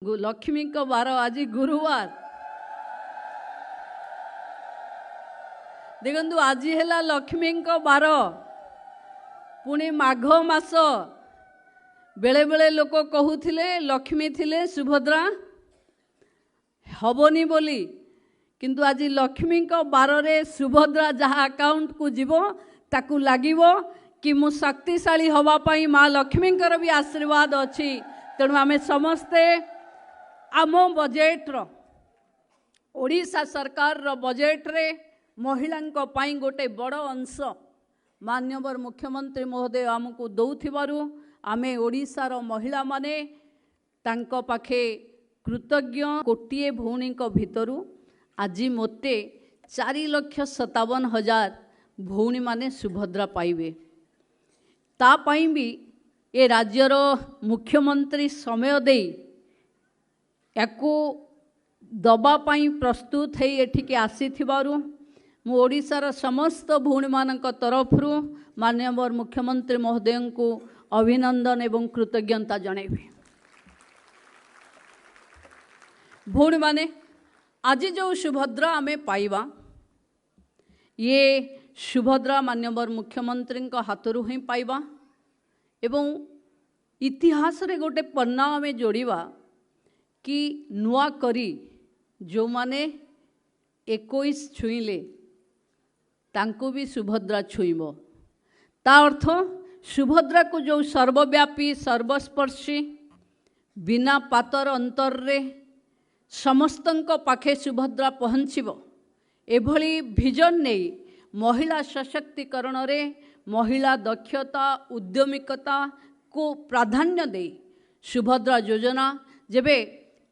लक्ष्मी को बार आज गुरुवार देखु आज है लक्ष्मी को बार पुणी माघ मास बेले बेले लोक कहूले लक्ष्मी थिले सुभद्रा हबनी बोली किंतु आज लक्ष्मी को बार रे सुभद्रा जहाँ अकाउंट को जीव ताकू लागिवो कि मु शक्तिशाली हवापाई माँ लक्ष्मी भी आशीर्वाद अच्छी तेणु आमे समस्ते आम बजेट ओडिशा सरकार रो बजेट रे महिला पाई गोटे बड़ अंश माननीय मुख्यमंत्री महोदय आमको दौथिबारु आमे ओडिशा रो महिला माने तांको पाखे कृतज्ञ। कोटिए भौणी भितरु आज मोते 4,57,000 भौणी माने सुभद्रा पाइबे तापाई भी ए राज्यर मुख्यमंत्री समय दे याकू दबापाई प्रस्तुत है एठिके आसीथिबारु मु ओडिशार समस्त भौणी मानक तरफरु माननीय मुख्यमंत्री महोदय को अभिनंदन एवं कृतज्ञता जणैबी। भौणी माने आज जो सुभद्रा आमे पाइबा ये सुभद्रा माननीय मुख्यमंत्री हाथरू ही पाइबा एवं इतिहास रे गोटे पन्ना आमे जोड़िबा कि नुआ करी जो माने 21 छुईले तांको भी सुभद्रा छुईब ता अर्थ सुभद्रा को जो सर्वव्यापी सर्वस्पर्शी बिना पातर अंतर रे समस्तंक पाखे सुभद्रा पहुँचब एभली विजन नहीं महिला सशक्तिकरण रे महिला दक्षता उद्यमिकता को प्राधान्य दे सुभद्रा योजना जेबे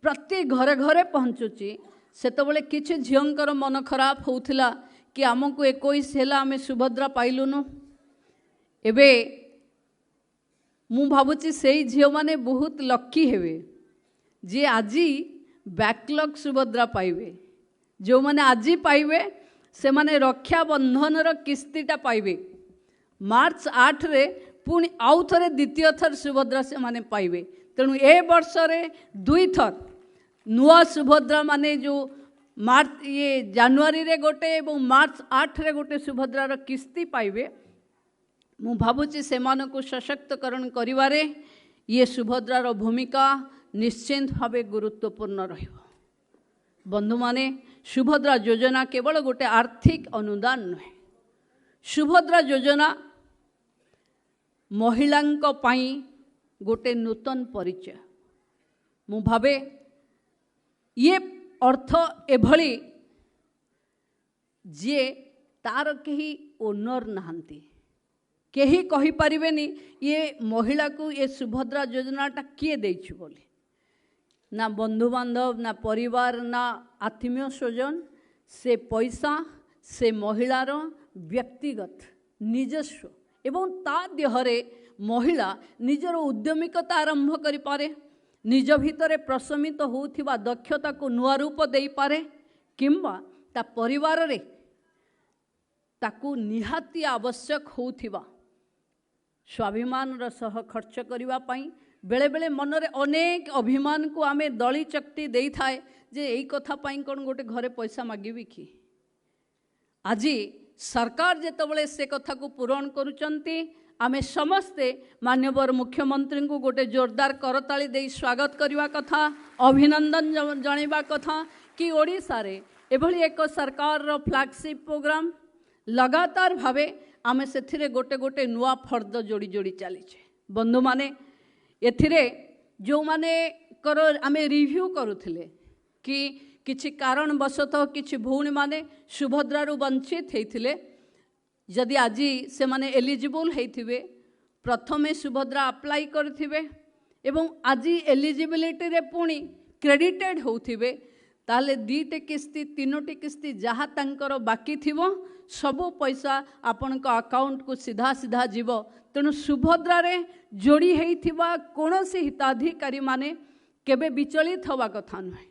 प्रति घरे घरे पहुँचुची सेतबले किछि झियंकर मन खराब होउथिला कि आमको 21 हेला आमे सुभद्रा पाइलुनु एबे मु भाबुची सेई झियो माने बहुत लक्की हेबे जे आजी बैकलॉग सुभद्रा पाइबे जो माने आजी पाइबे से माने रक्षा बंधन रो किस्तीटा पाइबे मार्च 8 रे पुणी आउ थरे द्वितीय थर सुभद्रा से माने पाइबे तेणु ए वर्ष रे 2 थर नुआ सुभद्रा माने जो मार्च ये जनवरी रे गोटे एवं मार्च 8 रे गोटे सुभद्रा रो किस्ती पाइबे मु भाबुची से मानको सशक्तकरण करिवारे ये सुभद्रा रो भूमिका निश्चिंत भावे गुरुत्वपूर्ण रहिबो। बंधु माने सुभद्रा योजना केवल गोटे आर्थिक अनुदान नुहे सुभद्रा योजना महिलांक पाई गोटे नूतन परिचय मु भावे ये अर्थ एभली जे तार कहीं ओनर नहांती केही कही परिबेनी ये महिला को ये सुभद्रा योजनाटा किए देइछु बोली ना बंधु बांधव ना परिवार ना आत्मीय स्वजन से पैसा से महिलार व्यक्तिगत निजस्व एवं ता देहरे महिला निजर उद्यमिकता आरंभ करि पारे निज भितरे प्रशमित होउथिबा दक्षता को नुआ रूप देई पारे किंबा ता परिवार रे ताकू निहाती आवश्यक होउथिबा स्वाभिमान सह खर्च करिवा पाई बेले बेले मनरे अनेक अभिमान को आमे दली चक्ति देई थाए जे एई कथा पाई कोन गोटे घरे पैसा मागिबी कि आज सरकार जेतबले से कथा को पूरण करूचंती आमे समस्ते माननीय मुख्यमंत्री को गोटे जोरदार करताली दे स्वागत करवा कथा अभिनंदन जणैबा कथा कि ओडिशा रे एभली एक सरकार रो फ्लैगशिप प्रोग्राम लगातार भावे आमे सेथिरे गोटे गोटे नुआ फर्द जोड़ी जोड़ी चलीचे। बंधु माने एथिरे जो माने करो आमे रिव्यू करूथिले कि किछि कारणवशतः किछि भौणी माने सुभद्रारू वंचित हेथिले जदि आज से माने एलिजिबल हेथिबे प्रथमे सुभद्रा अप्लाई करथिबे एवं आज एलिजिबिलिटी रे पुणी क्रेडिटेड होथिबे ताले 2टी किस्ती 3टी किस्ती जहाँ तांकर बाकी थिबो सबो पैसा आपनक अकाउंट को सीधा सीधा जीव तेणु सुभद्रा रे जोड़ी हेइथिबा कोनोसी हिताधिकारी माने केबे विचलित हवा कथा नुहे।